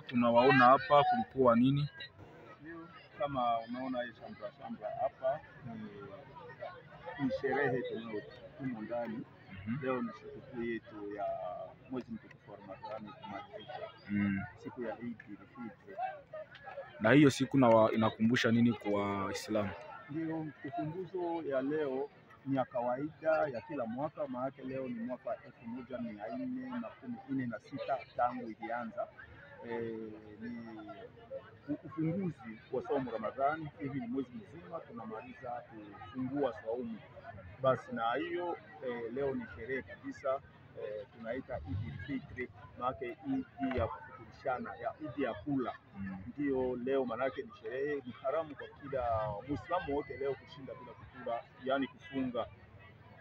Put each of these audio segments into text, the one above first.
tunawaona hapa kulikuwa nini? Kama unaona hii shamba hapa ni sherehe tumo ndani. Leo ni siku yetu ya mwezi mtukufu wa Ramadhani kumalizika. Siku ya Eid al-Fitr. Na hiyo siku inakumbusha nini kwa Waislamu? Ndio ukumbusho ya leo ni ya kawaida ya kila mwaka, maana leo ni mwaka 1446 tangu ilianza. Ni ufunguzi wa saumu Ramadhani. Hivi ni mwezi mzima tunamaliza kufungua saumu. Basi na hiyo leo ni sherehe kabisa, tunaita Eid al-Fitr, maana Eid ya kufuturishana, ya Eid ya kula. Ndio leo manake ni sherehe, ni haramu kwa kila Muislamu wote leo kushinda bila kukula, yani kufunga.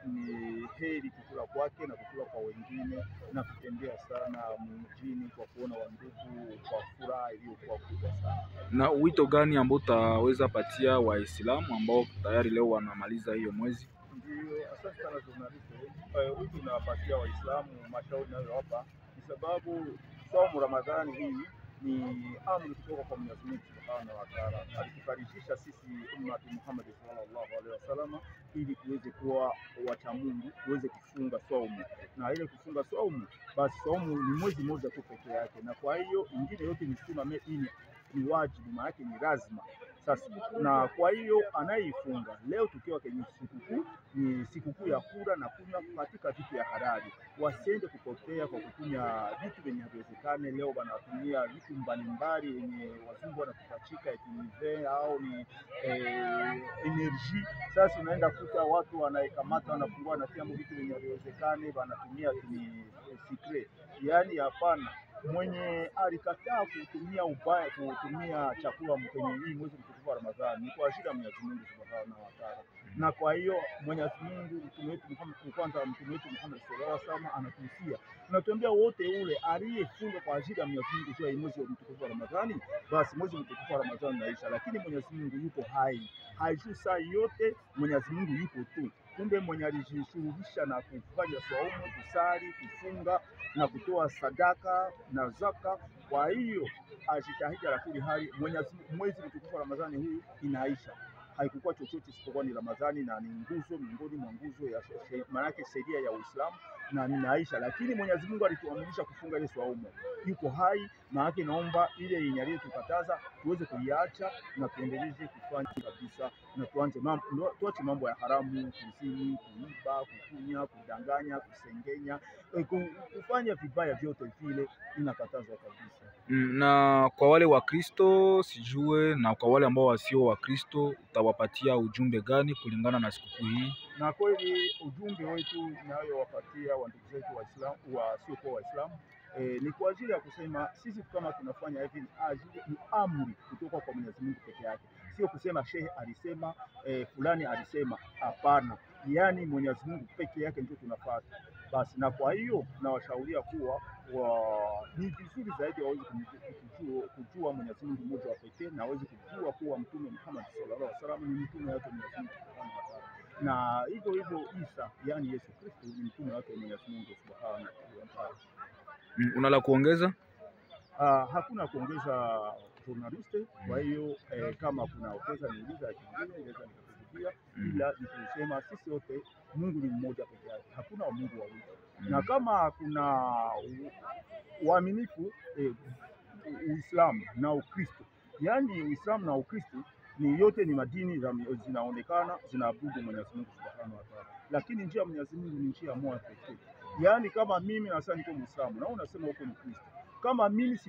Ni heri kukula kwake na kukula kwa wengine na kutembea sana mjini kwa kuona wandugu kwa furaha iliyokuwa kubwa sana. Na wito gani ambao utaweza patia Waislamu ambao tayari leo wanamaliza hiyo mwezi? Ndio, asante sana journalist. Wito nawapatia Waislamu, mashauri nayo hapa ni sababu saumu Ramadhani hii ni amri kutoka kwa Mwenyezi Mungu Subhanahu wa Ta'ala. Alitufarijisha sisi ummati Muhammad sallallahu alaihi wasallam ili tuweze kuwa wacha Mungu, tuweze kufunga saumu. Na ile kufunga saumu, basi saumu ni mwezi mmoja tu peke yake, na kwa hiyo ingine yote ni sunna, ni wajibu, maana yake ni lazima. Sasa na kwa hiyo anayeifunga leo tukiwa kwenye sikukuu, ni sikukuu ya kula na kunywa katika vitu ya halali, wasiende kupotea kwa kutumia vitu vyenye haviwezekane. Leo wanatumia vitu mbalimbali yenye wazungu wanakupachika etinive au ni energy. Sasa unaenda kuta watu wanaikamata, wanafungua, wanatia vitu vyenye haviwezekane, wanatumia ni secret. Yani hapana, mwenye alikataa kutumia ubaya, kutumia chakula kwenye hii mwezi mtukufu wa Ramadhani ni kwa ajili ya Mwenyezi Mungu Subhanahu wa Ta'ala. Na kwa hiyo Mwenyezi Mungu, mtume wetu Muhammad sallallahu alaihi wasallam anatuhusia, tunatuambia wote ule aliyefunga kwa ajili ya Mwenyezi Mungu kwa mwezi mtukufu wa Ramadhani, basi mwezi mtukufu wa Ramadhani unaisha, lakini Mwenyezi Mungu yupo hai, haijui saa yote. Mwenyezi Mungu yupo tu. Kumbe mwenye alijishughulisha na kufanya saumu, kusali, kufunga na kutoa sadaka na zaka, kwa hiyo ajitahidi lakini hali mwezi mtukufu wa Ramadhani huu inaisha. Haikuwa chochote isipokuwa ni Ramadhani, na ni nguzo miongoni mwa nguzo ya maana yake sheria ya Uislamu, na ninaisha. Lakini Mwenyezi Mungu alituamrisha kufunga ile saumu, yuko hai, maana yake naomba ile yenye aliyotukataza tuweze kuiacha na tuendelee kufanya kabisa, na tuache mambo ya haramu, kuzini, kuiba, kukunya, kudanganya, kusengenya, kufanya vibaya vyote vile inakatazwa kabisa. Na kwa wale wa Kristo sijue, na kwa wale ambao wasio wa Kristo utawapatia ujumbe gani kulingana na sikukuu hii? Na kweli ujumbe wetu ninayowapatia wa ndugu zetu Waislamu wasiokuwa Waislamu ni kwa ajili ya kusema sisi kama tunafanya hivi ni amri kutoka kwa Mwenyezi Mungu peke yake, sio kusema shehe alisema, fulani alisema. Hapana, yani Mwenyezi Mungu peke yake ndio tunafuata. Basi na kwa hiyo nawashauria kuwa ni vizuri zaidi waweze kujua Mwenyezi Mungu mmoja wa pekee, na waweze kujua kuwa Mtume Muhammad sallallahu alaihi wasallam ni mtume wake Mwenyezi Mungu Subhanahu wa Ta'ala, na hivyo Isa, yani Yesu Kristo, ni mtume wake Mwenyezi Mungu Subhanahu wa Ta'ala. Unala kuongeza? Hakuna kuongeza journalist. Kwa hiyo kama kuna ongeza niuliza kingine naweza nikakujibu, ila nikusema sisi wote Mungu ni mmoja pekee yake, hakuna Mungu wawili. Na kama kuna uaminifu Uislamu na Ukristo, yani Uislamu na Ukristo ni yote ni madini zinaonekana zinaabudu Mwenyezi Mungu Subhanahu wa Ta'ala, lakini njia ya Mwenyezi Mungu ni njia moja pekee. Yani kama mimi nasema niko Muislamu na unasema uko Mkristo, kama mimi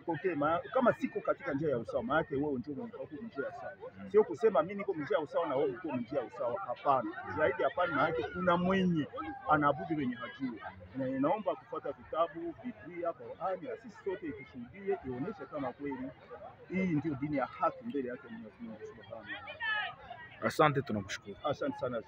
kama siko katika njia ya usawa, maana yake wewe ndio uko njia ya sawa. Sio kusema mimi niko njia ya usawa na wewe uko njia ya usawa, hapana. Zaidi hapana, maana yake kuna mwenye anaabudu wenye hajui. Na inaomba kufuata vitabu, Biblia, Qur'ani, na sisi sote tushuhudie, ionyeshe kama kweli hii ndio dini ya haki mbele yake Mwenyezi Mungu Subhanahu wa Ta'ala. Asante, tunakushukuru. Asante sana.